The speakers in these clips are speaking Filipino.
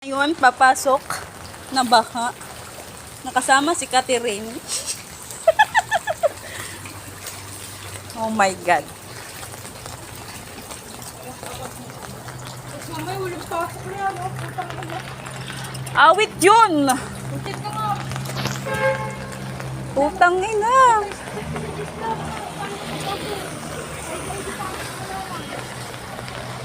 Yun, papasok na baka. Nakasama si Catherine. Oh my God. Awit yun! Putang ina!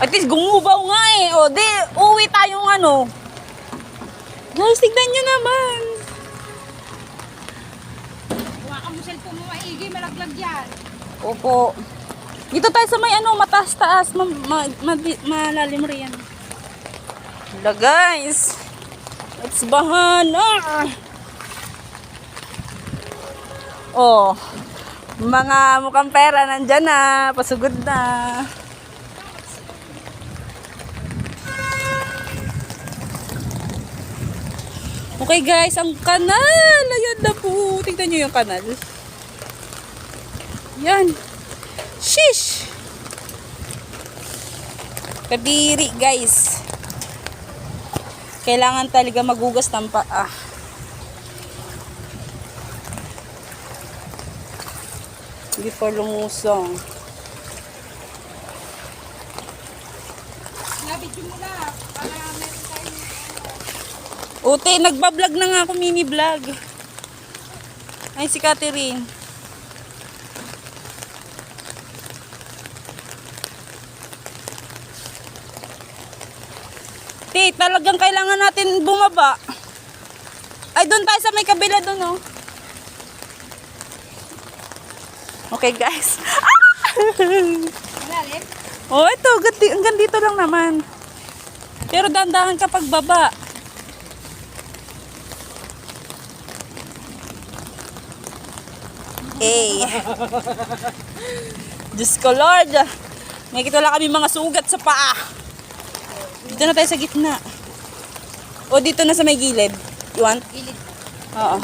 At least gumubaw nga eh. O di, uwi tayong ano. Guys, tignan nyo naman. Huwag mo cellphone mo maigi, malaglag yan. Opo. Dito tayo sa may ano, mataas-taas. Malalim riyan. Wala guys. It's bahana. Oh. Mga mukhang pera nandyan na. Pasugod na. Okay guys, ang kanal. Ayan na po. Tingnan nyo yung kanal. Yan. Shish! Kadiri guys. Kailangan talaga magugas ng paa. Before lumusong. Nabidyo mo na. Para meron tayo. Ute, nagbablog na nga ako, mini vlog. Ay, si Catherine. Te, talagang kailangan natin bumaba. Ay, doon tayo sa may kabila doon, oh. Okay, guys. Malalim? Oh, ito, hanggang dito lang naman. Pero dandahan kapag baba. Eh. Diyos ko, Lord. Nakikita lang kami mga sugat sa paa. Dito na tayo sa gitna. O dito na sa may gilid. You want? Gilid. Oo.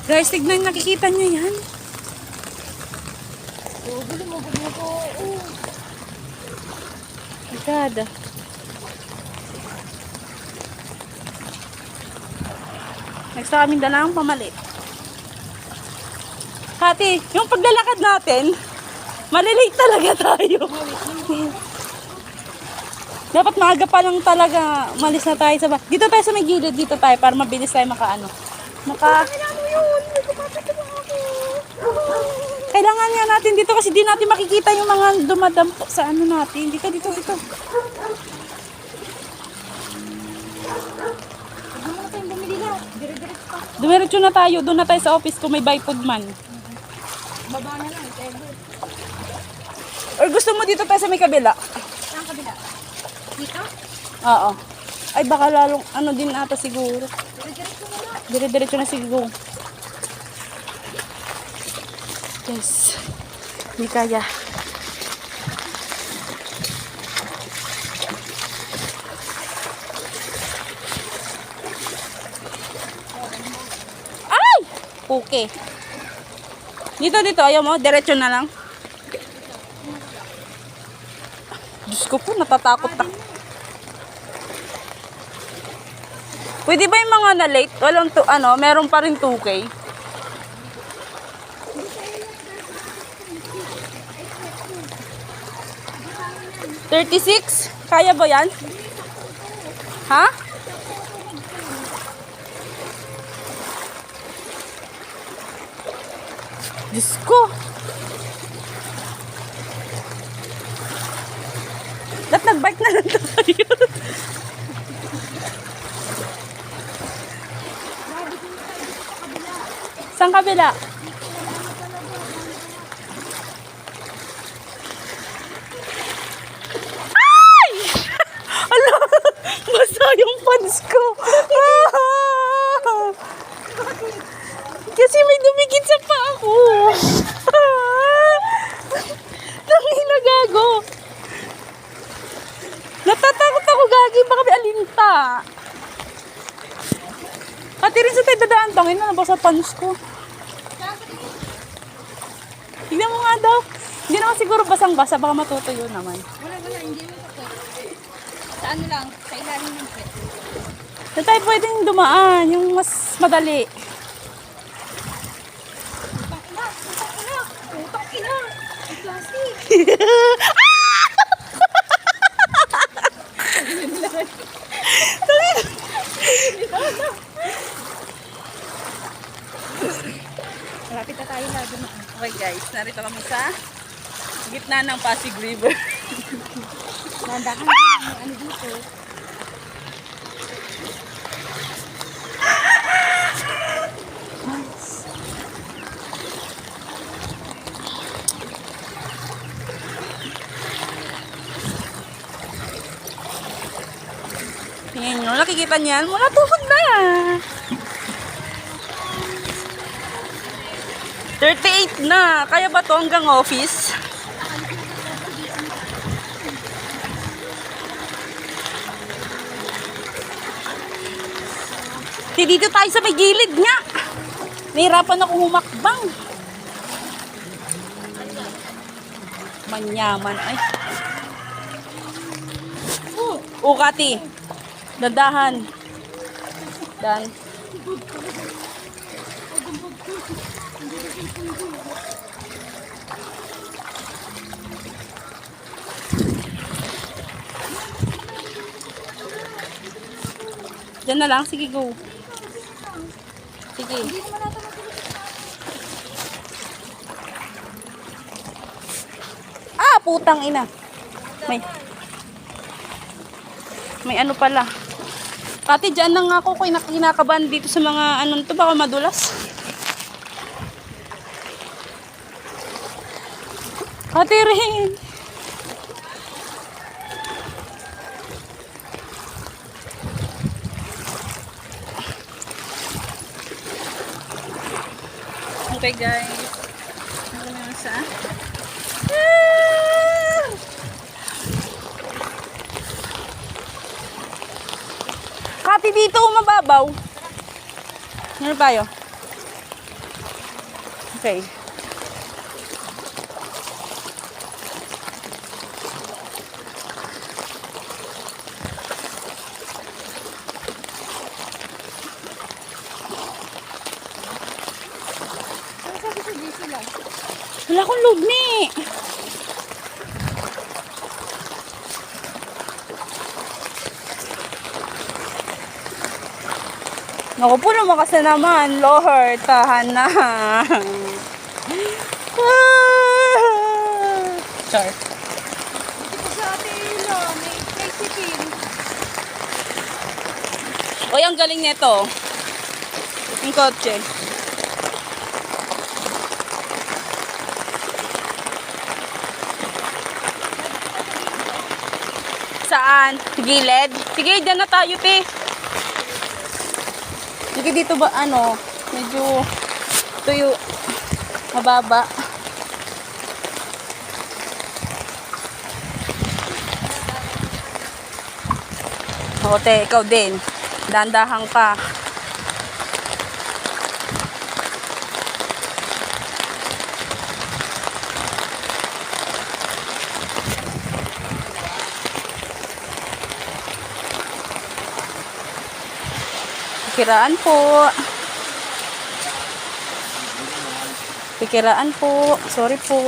Guys, tignan, nakikita nyo yan. Gulo mo ko. My God. Next na kaming dalang pamalit. Hati, yung paglalakad natin, malilate talaga tayo. Dapat maaga pa lang talaga malis na tayo sa dito tayo sa may gilid, dito tayo para mabilis tayo makaano. Kailangan nga natin dito kasi di natin makikita yung mga dumadampo sa ano natin. Dito. Huwag mo na tayong bumili na. Dire-diretso pa. Dumiretso na tayo, doon na tayo sa office kung may bipod man. Baba na lang. Tebo. Or gusto mo dito tayo sa may kabila? Saan kabila? Dito? Oo. Ay baka lalong ano din ata siguro. Dire-diretso mo na. Dire-diretso na siguro. Yes. Hindi kaya. Ay! Okay. Dito, ayaw mo? Diretso na lang. Diyos ko po, natatakot na. Pwede ba yung mga na-late? Walang meron pa rin 2K. 36? Kaya ba yan? Ha? Diyos ko. Dapat nag-bike na lang tayo. Saan kabila? Ay! Ala! Basa yung pants ko. Kasi may dumikit sa paa ko. Tangina gago. Natatakot ako gagi. Baka may alinta. Pati rin sa tayo dadaan. Tangina, nabasa pants ko. Tignan mo nga daw. Hindi naman siguro basang-basa. Baka matutuyo naman. Wala, hindi mo ito. Sa ano lang, sa ilalim ng pet. Saan tayo pwedeng dumaan? Yung mas madali. Putang ina! Putang ina! Putang ina! Ang plastic! Malapit na tayo na dumaan. Okay guys, narito kami sa gitna ng Pasig River. Nandahan may ano dito. Tingnan nyo, nakikita niyan, mula tuhod na. 38 na. Kaya ba to hanggang office? Dito tayo sa may gilid nga. Nahirapan ako humakbang. Manyaman. Ay. Kati. Dadahan. Dan. Diyan na lang. Sige, go. Sige. Hindi naman natin matulog. Putang ina. May ano pala. Kati, dyan lang ako kinakabahan dito sa mga anong to. Baka madulas. Kati rin. Okay guys. Ano na sa? Kati dito mababaw. Ano tayo? Okay. Ano sabi sa GC lang? Wala akong lugni. Naku po, lumakas na naman. Lord, tahan na. Char. Dito sa atin, may tricycle. Uy, ang galing nito. Yung kotse. Saan? Gilid? Sige, dyan na tayo, te. Sige, dito ba, ano, medyo tuyo, mababa. O, te, ikaw din. Dandahang ka. Pikiraan po. Pikiraan po. Sorry po.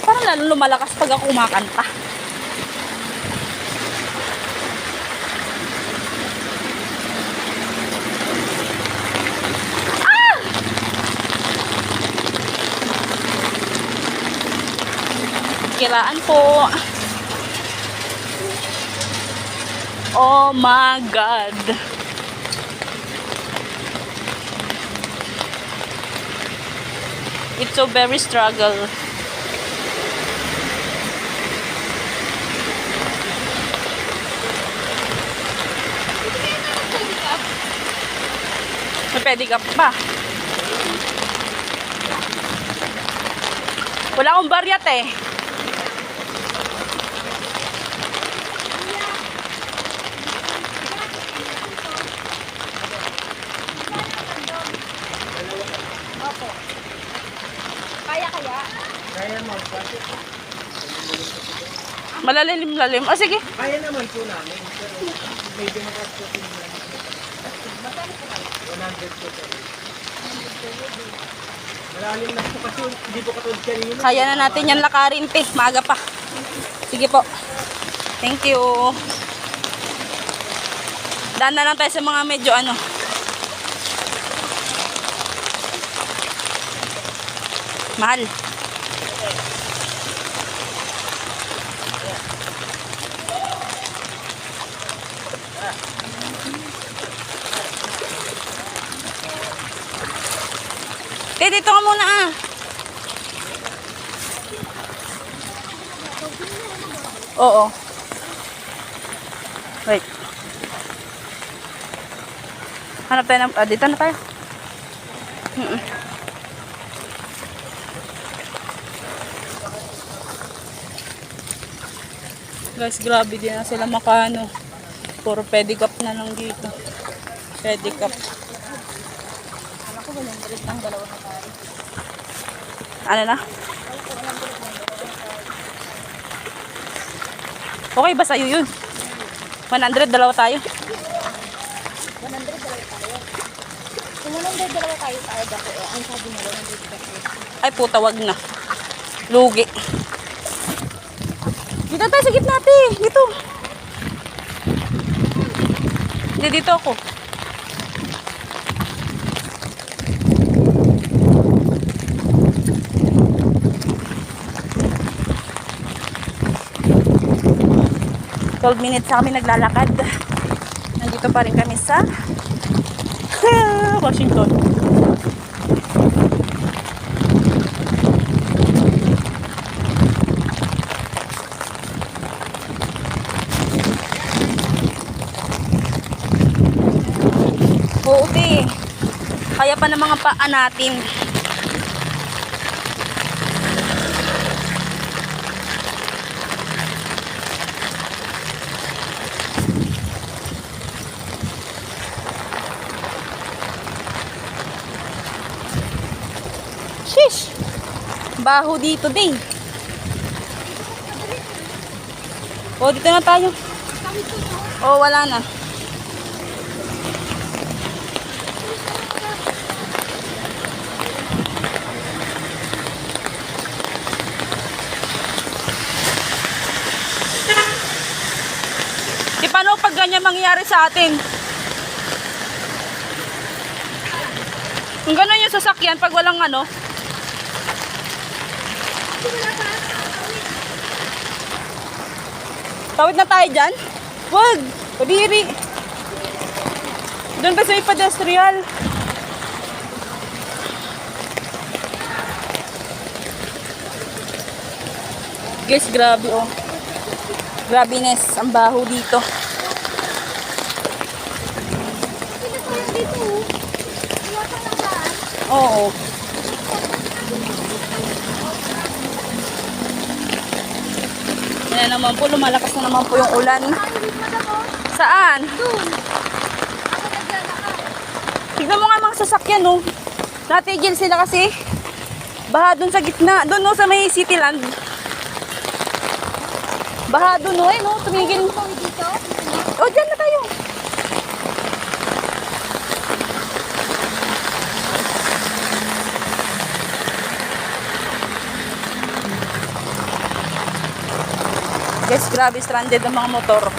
Parang lalo lumalakas pag ako kumakanta. Kiraan po. Oh my God. It's so very struggle. May pedicab pa. Wala akong baryat eh. Opo. Kaya? Kaya naman po. Malalim-lalim. O sige. Kaya naman po namin. Pero medyo makastusin na. 100 po tayo. Malalim na po kasi hindi po katulad kanina. Kaya na natin yan lakarin, te. Maaga pa. Sige po. Thank you. Daan na lang tayo sa mga medyo ano. Mahal. Te, dito ka muna ah. Oo. Wait. Hanap tayo ng... dito na tayo. Guys, grabe din na sila makano. Puro pedicab na lang dito. Pedicab. Alam ko, 100 lang, dalawa na tayo. Ano na? Okay ba sa'yo yun? 100, dalawa tayo. 100 dalawa tayo. Kung 100 dalawa tayo, sayad ako eh. Ang sabi mo, 100 kasi. Ay puta, wag na. Lugi. Dito tayo sa gitna natin. Dito. Hindi, dito ako. Minutes na kami naglalakad. Nandito pa rin kami sa Washington. Oo, te. Kaya pa ng mga paa natin. Shish! Baho dito din. O, dito na tayo. O, wala na. Di paano pag ganyan mangyayari sa atin? Kung gano'n yung sasakyan, pag walang ano, tawid na tayo dyan? Wag! Kadiri! Doon pa sa may pedestrian. Guys, grabe oh. Grabiness, ang baho dito. Dito, wala pa ng daan. Oo. Yan naman po, lumalakas na naman po yung ulan. Ayun, madam mo. Saan? Doon. Ako naglalakad. Tignan mo nga mga sasakyan, no? Natigil sila kasi. Baha dun sa gitna. Doon, no, sa may Cityland. Baha dun, no, no? Tumigil. Tawid dito. O, dyan na tayo. Guys, grabe, stranded ang mga motor.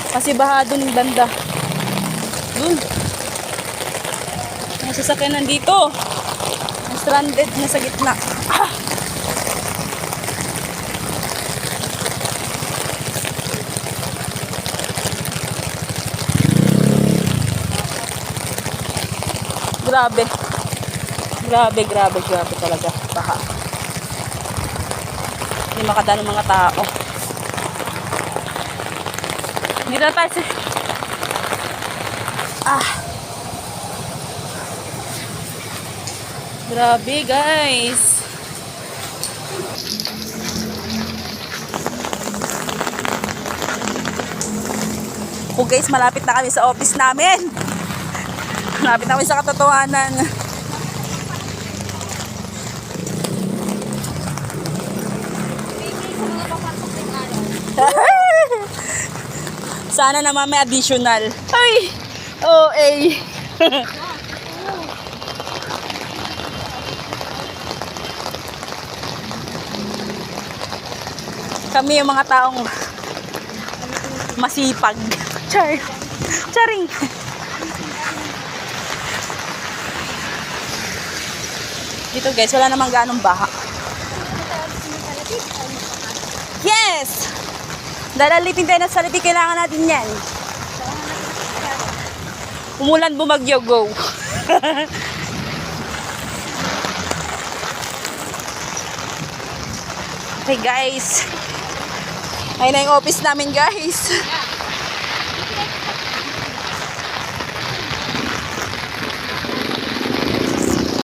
Kasi baha dun yung banda. Dun. Ang sasakyan nandito. Ang stranded na sa gitna. Ah! Grabe. Grabe talaga. Baha. Hindi makadaan ng mga tao. Hindi na tayo si... Grabe guys. Oh guys, malapit na kami sa office namin. Malapit na kami sa katotohanan. Sana naman may additional. Ay! OA. Kami yung mga taong masipag. Char. Charing. Dito guys, wala namang ganong baha. Yes! Dalalitin tayo na saliti, kailangan natin yan. Umulan, bumagyo, go. Okay guys. Ayun na yung office namin guys.